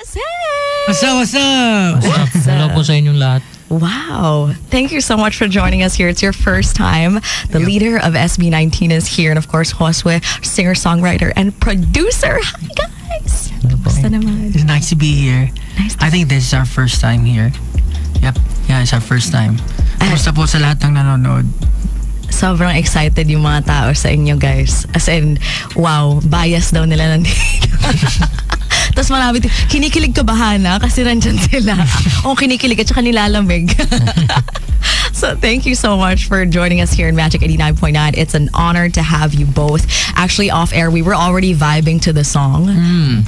What's up? What's up? Hello po sa inyong lahat. Wow. Thank you so much for joining us here. It's your first time. The leader of SB19 is here. And of course, Josue, singer-songwriter and producer. Hi, guys. Kamusta naman? It's nice to be here. I think this is our first time here. Yep. Yeah, it's our first time. Kamusta po sa lahat ng nanonood? Sobrang excited yung mga tao sa inyo, guys. As in, wow, bias daw nila nandito. Tapos marami, kinikilig ka ba, Hana? Kasi nandyan sila. O kinikilig at saka nilalamig. So thank you so much for joining us here in Magic 89.9. It's an honor to have you both. Actually, off air, we were already vibing to the song.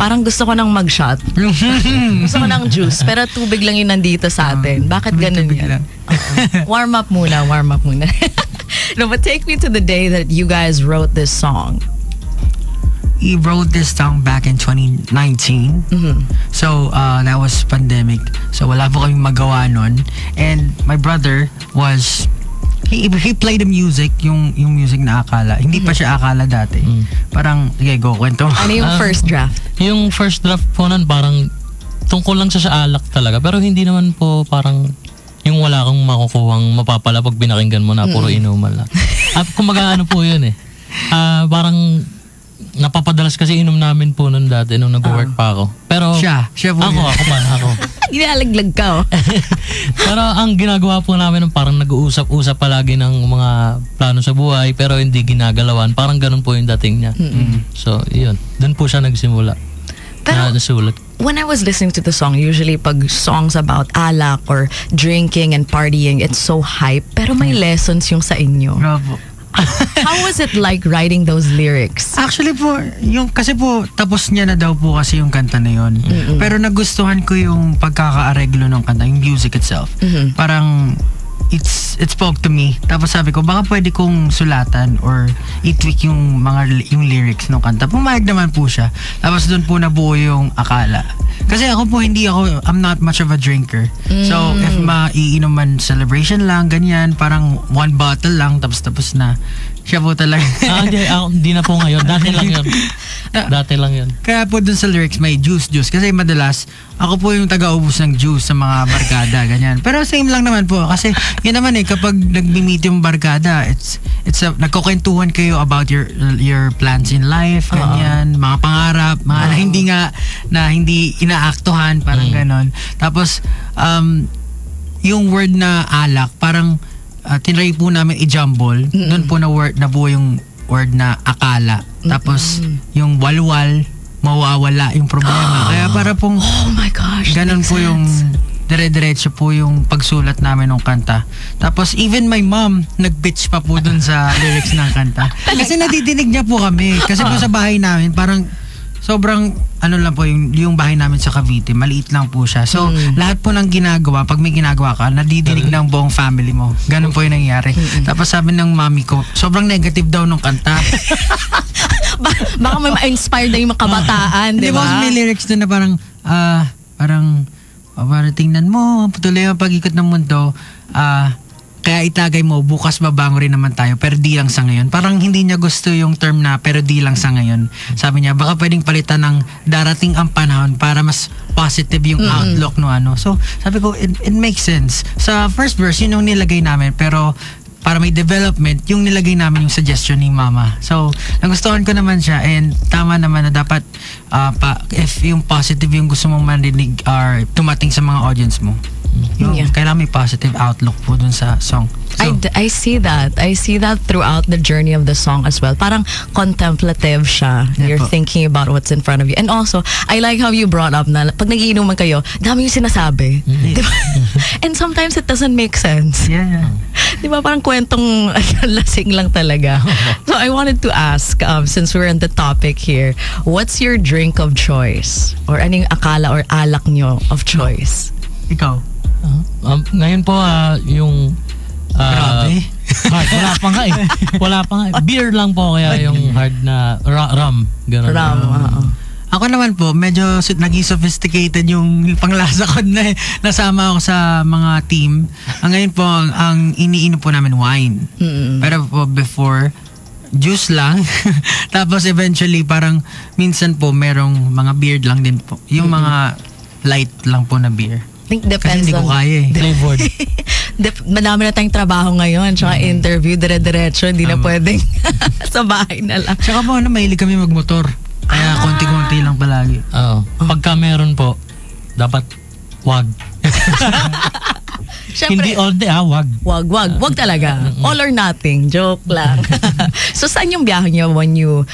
Parang gusto ko nang mag-shot. Gusto ko ng juice. Pero tubig lang yung nandito sa atin. Bakit ganun yan? Warm up muna. No, but take me to the day that you guys wrote this song. We wrote this song back in 2019. So, that was pandemic. So, wala po kaming magawa nun. And my brother was, he played the music, yung music na Akala. Hindi pa siya Akala dati. Parang, okay, go, kwento. Ano yung first draft? Yung first draft po nun, parang tungkol lang siya sa alak talaga. Pero hindi naman po parang yung wala kang makukuhang mapapala pag binakinggan mo na puro inuman lang. At kumaga ano po yun parang napapadalas kasi inom namin po nun dati nung nag-work pa ako. Pero siya po ako. Ginalaglag ka, oh. Pero ang ginagawa po namin parang nag-uusap-usap palagi ng mga plano sa buhay pero hindi ginagalawan. Parang ganun po yung dating niya. So, yun. Doon po siya nagsimula. Pero, nasulat. When I was listening to the song, usually pag songs about alak or drinking and partying, it's so hype. Pero may lessons yung sa inyo. Bravo. How was it like writing those lyrics? Actually po, kasi po tapos niya na daw po kasi yung kanta na yun. Pero nagustuhan ko yung pagkakaareglo ng kanta, yung music itself. Parang it spoke to me. Tapos sabi ko, baka pwede kong sulatan or i-tweak yung lyrics ng kanta. Pumayag naman po siya. Tapos doon po nabuo yung Akala. Kasi I'm not much of a drinker. So, if maiinom man celebration lang, ganyan, parang one bottle lang, tapos na. Siya po talaga. Hindi na po ngayon. Dati lang yun. Kaya po dun sa lyrics may juice. Kasi madalas, ako po yung taga-ubos ng juice sa mga barkada, ganyan. Pero same lang naman po. Kasi yun naman kapag nag-meet yung barkada, nagkukwentuhan kayo about your plans in life, ganyan, mga pangarap, mga na hindi inaaktuhan, parang ganon. Tapos, yung word na alak, parang tinry po namin i-jumble. Doon po nabuo yung word na Akala. Tapos, yung walwal, mawawala yung problema. Kaya para pong, oh my gosh, ganun po yung dire-diretso po yung pagsulat namin ng kanta. Tapos, even my mom, nag-pitch pa po dun sa lyrics ng kanta. Kasi nadidinig niya po kami. Kasi po sa bahay namin, parang sobrang lang po yung bahay namin sa Cavite, maliit lang po siya. So, lahat po ng ginagawa, pag may ginagawa ka, nadidinig ng buong family mo. Ganun po yung nangyari. Tapos sabi ng mami ko, sobrang negative daw nung kanta. Baka may ma-inspire na yung mga kabataan, di ba? May lyrics doon na parang tingnan mo, patuloy ang pag-ikot ng mundo, kaya itagay mo, bukas babango rin naman tayo, pero di lang sa ngayon. Parang hindi niya gusto yung term na, pero di lang sa ngayon. Sabi niya, baka pwedeng palitan ng darating ang panahon para mas positive yung outlook no ano. So, sabi ko, it makes sense. Sa first verse, yun yung nilagay namin, pero para may development, yung nilagay namin yung suggestion ni Mama. So, nagustuhan ko naman siya and tama naman na dapat if yung positive yung gusto mong marinig or tumating sa mga audience mo. Kailangan may positive outlook po dun sa song. So, I see that. I see that throughout the journey of the song as well. Parang contemplative siya. You're thinking about what's in front of you. And also, I like how you brought up na pag nagiinuman kayo, dami yung sinasabi. Diba? And sometimes it doesn't make sense. Yeah. Diba parang kwentong lasing lang talaga. So I wanted to ask, since we're on the topic here, what's your drink of choice? Or anong akala or alak nyo of choice? Ikaw? Ngayon po, yung grabe. Hard. Wala pa nga. Beer lang po kaya yung hard na rum. Ganun. Rum, Ako naman po, medyo naging sophisticated yung panglasa ko na nasama ako sa mga team. Ngayon po, ang iniinom po namin wine. Pero po before, juice lang. Tapos eventually, parang minsan po merong mga beer lang din po. Yung mga light lang po na beer. I think Kasi depends hindi ko on... kaya eh. Flavored. Madami na tayong trabaho ngayon, tsaka interview, dire-diretso, hindi na pwedeng sa bahay na lang. Tsaka po, mahilig kami magmotor. Kaya konti-konti lang palagi. Oo. Pagka meron po, dapat wag. Hindi Siyempre, all day, wag. wag talaga. All or nothing, joke lang. So, saan yung biyahe niyo when you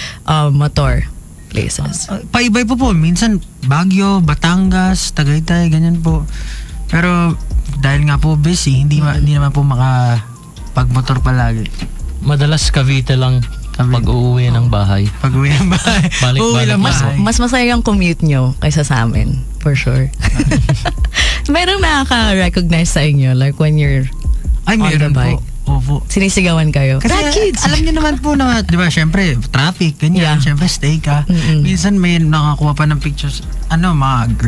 motor places? Paibay po. Minsan Baguio, Batangas, Tagaytay, ganyan po. Pero dahil nga po busy, hindi naman po makapagmotor palagi. Madalas Cavite lang pag uuwi ng bahay. Pag uwi ng bahay. Uwi lang bahay. Mas masaya yung commute nyo kaysa sa amin, for sure. Merong nakaka-recognize sa inyo, like when you're Ay, on the meron bike. po. Opo. Sinisigawan kayo. Kasi Kids! alam niyo naman po na, di ba, syempre, traffic, ganyan, Yeah. syempre, stay ka. Minsan may nakakuha pa ng pictures, mga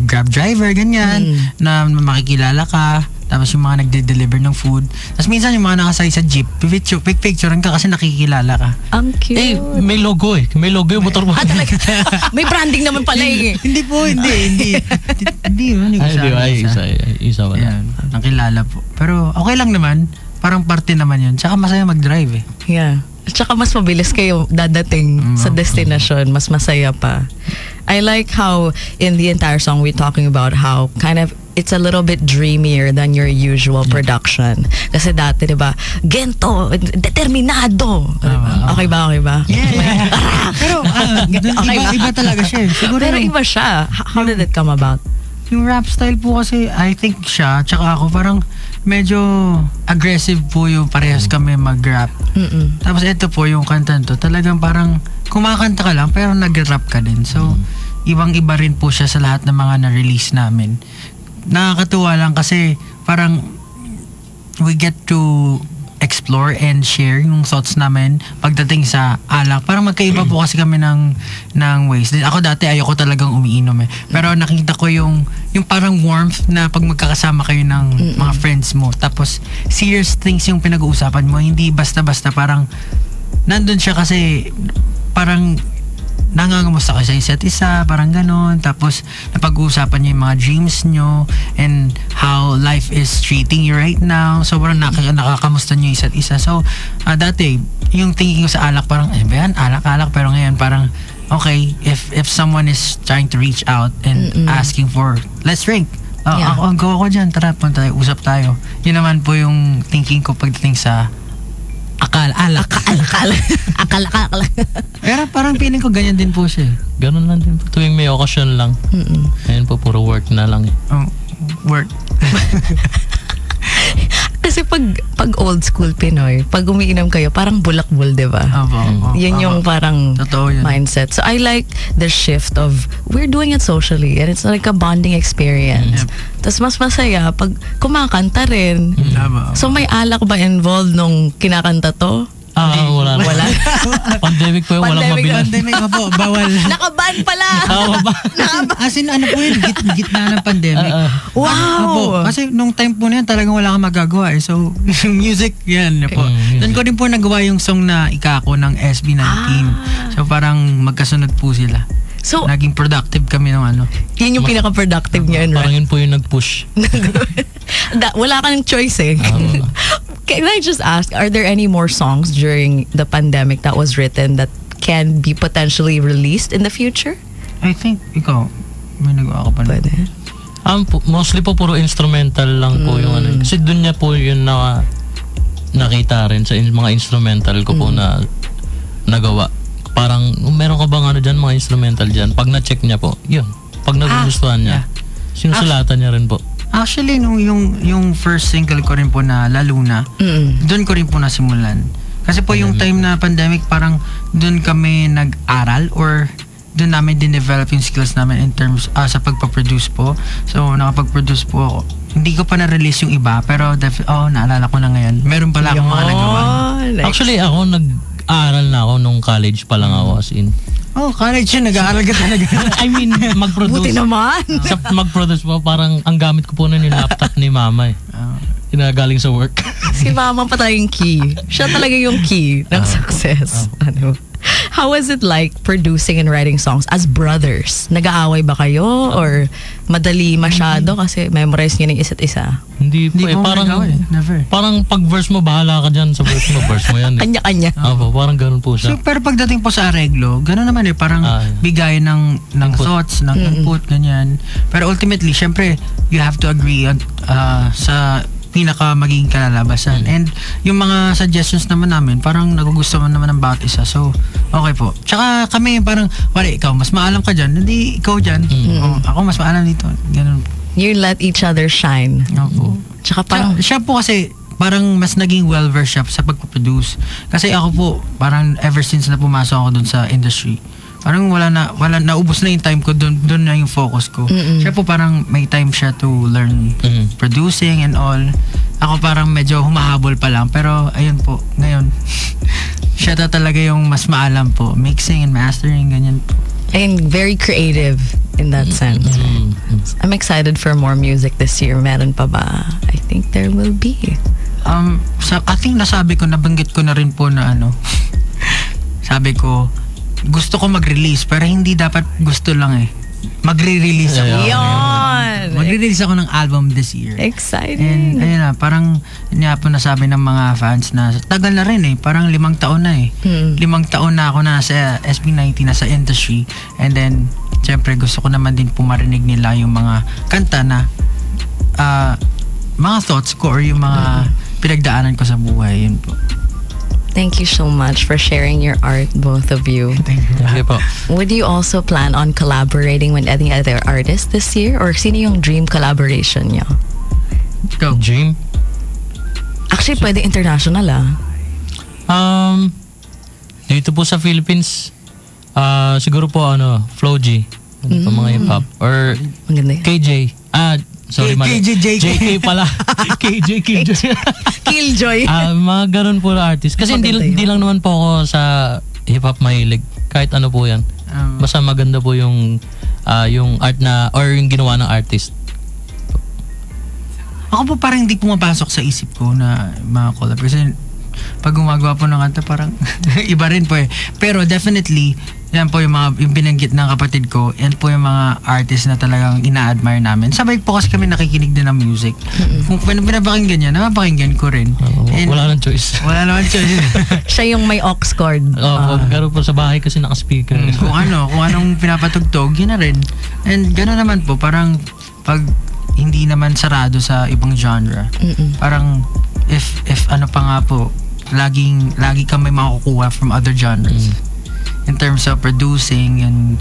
Grab driver, ganyan, na makikilala ka. Tapos yung mga nagde-deliver ng food. Tapos minsan yung mga nakasay sa jeep, picturean ka kasi nakikilala ka. Ang cute. May logo eh. May logo yung motor mo. Talaga. May branding naman pala eh. Hindi po, hindi. Hindi yun, yung Isa wala. Ayan, nakilala po. Pero okay lang naman. Parang parte naman yun. Tsaka masaya mag-drive eh. Yeah. Tsaka mas mabilis kayo dadating sa destination. Mas masaya pa. I like how in the entire song we're talking about how kind of it's a little bit dreamier than your usual production. Kasi dati, di ba, gento, determinado. Okay ba? Yeah. Pero Okay ba? iba talaga siya. Siguro Pero yung, iba siya. How did it come about? yung rap style po kasi, I think siya, tsaka ako parang medyo aggressive po yung parehas kami mag-rap. Tapos ito po yung kanta to, talagang parang kumakanta ka lang pero nag-rap ka din. So, ibang-iba rin po siya sa lahat ng mga na-release namin. Nakakatuwa lang kasi parang we get to explore and share yung thoughts namin pagdating sa alak. Parang magkaiba po kasi kami ng ways. Ako dati ayoko talagang umiinom eh. Pero nakita ko yung parang warmth na pag magkakasama kayo ng mga friends mo. Tapos serious things yung pinag-uusapan mo. Hindi basta-basta, parang nandun siya kasi parang nangangamusta kayo sa isa't isa, parang ganon. Tapos napag-uusapan niyo yung mga dreams nyo and how life is treating you right now. So parang nakakamusta niyo yung isa't isa. So dati, yung thinking ko sa alak, parang alak. Pero ngayon parang okay, if someone is trying to reach out and asking for, let's drink. Go ako dyan, tara, punta tayo, usap tayo. Yun naman po yung thinking ko pagdating sa alak. Pero parang feeling ko ganyan din po siya. Ganun lang din po. Tuwing may okasyon lang. Ayun po, puro work na lang eh. Work. Kasi pag old school Pinoy, pag umiinom kayo, parang bulakbol, di ba? Yun yung parang totoo yun. mindset. So I like the shift of, we're doing it socially and it's like a bonding experience. Tapos mas masaya pag kumakanta rin. So may alak ba involved nung kinakanta to? Wala. Pandemic po yung walang mabilan. Pandemic po, bawal. Nakaban pala! As in, ano po yun, gitna ng pandemic. Wow! Kasi nung time po na yan, talagang wala kang magagawa eh. So, yung music, yan po. Doon ko din po nagawa yung song na Ikako ng SB19. So, parang magkasunod po sila. So, naging productive kami ng ano. Yun yung pinaka-productive niya. Parang yun po yung nag-push. Wala kang choice eh. Can I just ask, are there any more songs during the pandemic that was written that can be potentially released in the future? I think, ikaw, may nagawa ka pa na. Pwede. Mostly po puro instrumental lang po yung ano. Kasi dun niya po yung nakita rin sa mga instrumental ko po na nagawa. Parang, meron ka bang ano dyan, mga instrumental dyan? Pag na-check niya po, yun. Pag nagugustuhan niya, sinusulatan niya rin po. Actually, yung first single ko rin po na La Luna, doon ko rin po nasimulan. Kasi po yung time na pandemic, parang doon kami nag-aral or doon namin din-develop yung skills namin in terms sa pagpaproduce po. So, nakapag-produce po ako. Hindi ko pa na-release yung iba, pero naalala ko na ngayon. Meron pala akong mga nagawa. Actually, ako nag-aaral na ako nung college pa lang ako as in. College yun. Nag-aaral ka talaga. I mean, mag-produce. Buti naman. Sa mag-produce po, parang ang gamit ko po nun yung laptop ni mama eh. Galing sa work. Si mama pa tayong key. Siya talaga yung key ng success. How was it like producing and writing songs as brothers? Nag-aaway ba kayo? Or madali masyado kasi memorize niyo ng isa't isa? Hindi po Hindi ko parang, never. parang pag verse mo, bahala ka dyan sa verse mo yan. Kanya-kanya. Opo, parang ganun po So, siya. pero pagdating po sa areglo, gano'n naman parang Ah, bigay ng Input. thoughts, ng input, ganyan. Pero ultimately, syempre, you have to agree on, sa pinaka magiging kalalabasan. And yung mga suggestions naman namin, parang nagugustuhan naman ng bawat isa. So, okay po. Tsaka kami parang, wala, ikaw, mas maalam ka dyan, hindi ikaw dyan. O, ako mas maalam dito. Ganun. You let each other shine. Opo. Tsaka parang, Siya po kasi parang mas naging well-versed siya sa pagpaproduce. Kasi ako po, parang ever since na pumasok ako dun sa industry, parang naubos na yung time ko, dun na yung focus ko. Siya po parang may time siya to learn producing and all. Ako parang medyo humahabol pa lang, pero ayun po, ngayon, siya talaga yung mas maalam po. Mixing and mastering, ganyan po. and very creative in that sense. I'm excited for more music this year. Meron pa ba? I think there will be. I think nasabi ko, nabanggit ko na rin po na sabi ko, gusto ko mag-release, pero hindi dapat gusto lang magre-release ako. Yon! Magre-release ako ng album this year. Exciting. And ayun na, parang yun nga po nasabi ng mga fans na tagal na rin parang 5 taon na 5 taon na ako na sa SB90, na sa industry. And then, syempre gusto ko naman din pumarinig nila yung mga kanta na mga thoughts ko or yung mga pinagdaanan ko sa buhay. Yun po. Thank you so much for sharing your art, both of you. Thank you. Okay po. Would you also plan on collaborating with any other artists this year? Or sino yung dream collaboration niyo? Go. Dream? Actually, pwede international Dito po sa Philippines, siguro po Flo G. Ano pa mga hip-hop. Or Maganda yun. KJ. Sorry, mali. KJ. JK pala. KJ. Killjoy. Mga ganun po na artist. Kasi Maganda yun. hindi lang naman po ako sa hip-hop mahilig. Kahit ano po yan. Basta maganda po yung art na, or yung ginawa ng artist. Ako po parang hindi pumapasok sa isip ko na mga collab. Kasi pag gumagawa po ng kanta, parang iba rin po Pero definitely, yan po yung binanggit ng kapatid ko, yan po yung mga artist na talagang ina-admire namin. Sabay po kasi kami nakikinig din ng music. Kung pinapakinggan niya, napapakinggan ko rin. And Wala nang choice. wala naman choice. Siya yung may aux cord. Pero po sa bahay kasi naka-speaker. kung anong pinapatugtog, yun na rin. And gano'n naman po, parang pag hindi naman sarado sa ibang genre, parang if ano pa nga po, lagi ka may makukuha from other genres. In terms of producing and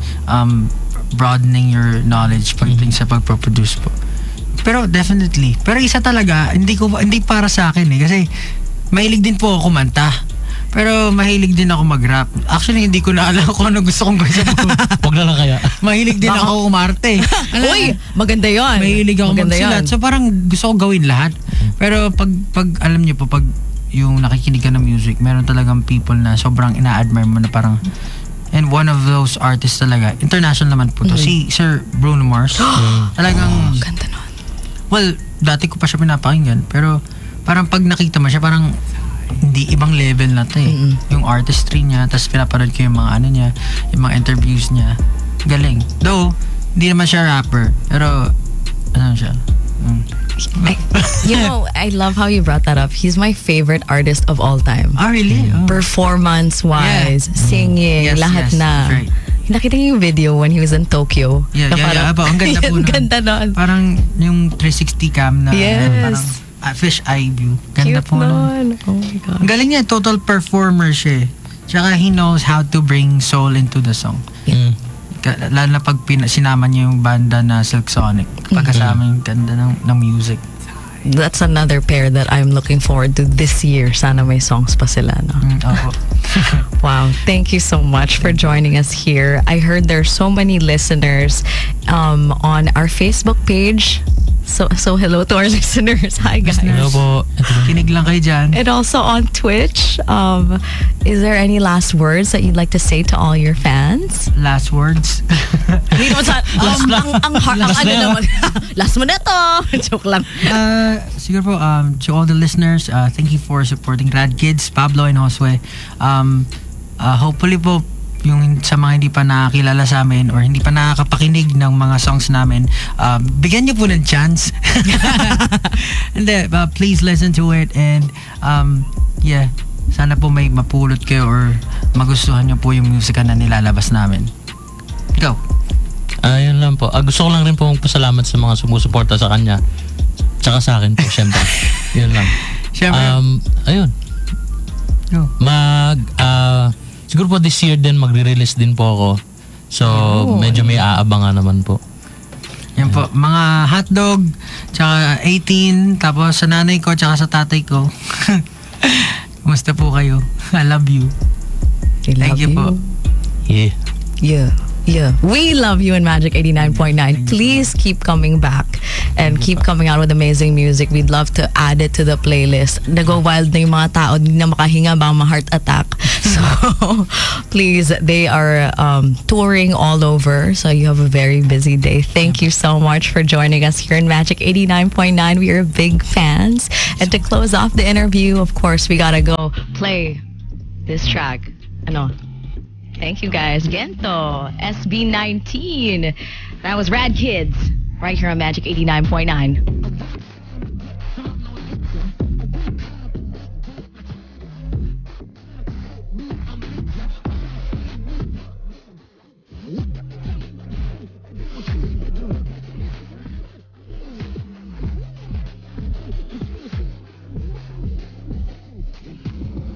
broadening your knowledge pagdating sa pagproduce po. Pero definitely. Pero isa talaga, hindi para sa akin kasi mahilig din po ako kumanta. Pero mahilig din ako mag-rap. Actually, hindi ko na alam kung ano gusto kong gawin sa buhay. Wag na lang kaya. Mahilig din ako umarte. Uy, maganda yon. Mahilig ako Maganda magsulat. yun. So parang gusto ko gawin lahat. Pero pag alam niyo po, pag yung nakikinig ka ng music, meron talagang people na sobrang ina-admire mo na parang, and one of those artists talaga, international naman po to, si Sir Bruno Mars. Talagang, Ganda nun. well, dati ko pa siya pinapakinggan, pero parang pag nakita mo siya, parang hindi ibang level na to Yung artistry niya, tapos pinapanood ko yung mga ano niya, yung mga interviews niya. Galing. Though, hindi naman siya rapper, pero ano siya? I love how you brought that up. He's my favorite artist of all time. Really? Oh. Performance-wise, singing, Yes, lahat yes, na. that's right. Nakita niyo yung video when he was in Tokyo? Yeah. Aba, ang ganda po Ang nun. ganda nun. Parang yung 360 cam na Yes. parang fish eye view. Ganda Cute po nun. nun. Oh my God. Ang galing niya, total performer siya. Tsaka he knows how to bring soul into the song. Lalo na pag sinama niya yung banda na Silk Sonic. Pagkasama yung ganda ng music. That's another pair that I'm looking forward to this year. Sana may songs pa sila, no? Opo. Wow, thank you so much for joining us here. I heard there's so many listeners on our Facebook page. So hello to our listeners. Hi guys. Hello po. Kinig lang kayo dyan. And also on Twitch. Is there any last words that you'd like to say to all your fans? Last words. Hindi naman sa Last na. ang ano na. naman. Last mo na to. Joke lang. Siguro po, to all the listeners, thank you for supporting Rad Kids, Pablo and Josue. Hopefully po, yung sa mga hindi pa nakakilala sa amin or hindi pa nakakapakinig ng mga songs namin, bigyan niyo po ng chance. Hindi, please listen to it and yeah, sana po may mapulot kayo or magustuhan niyo po yung musika na nilalabas namin. Go. Ayun lang po. Gusto ko lang rin po magpasalamat sa mga sumusuporta sa kanya. Tsaka sa akin po, syempre. Yun lang. Syempre. Ayun. Go. Siguro po this year din magre-release din po ako. So, medyo may aabangan naman po. Yan po, mga hotdog, tsaka 18, tapos sa nanay ko, tsaka sa tatay ko. Kumusta po kayo? I love you. We love Thank you po. Yeah. Yeah. Yeah. We love you in Magic 89.9. Please keep coming back and keep coming out with amazing music. We'd love to add it to the playlist. Nago wild na yung mga tao, di na makahinga ba ma-heart attack. So, please, they are touring all over. So, you have a very busy day. Thank you so much for joining us here in Magic 89.9. We are big fans. And to close off the interview, of course, we gotta go play this track. Ano? Thank you guys. Gento, SB19. That was Rad Kids right here on Magic 89.9.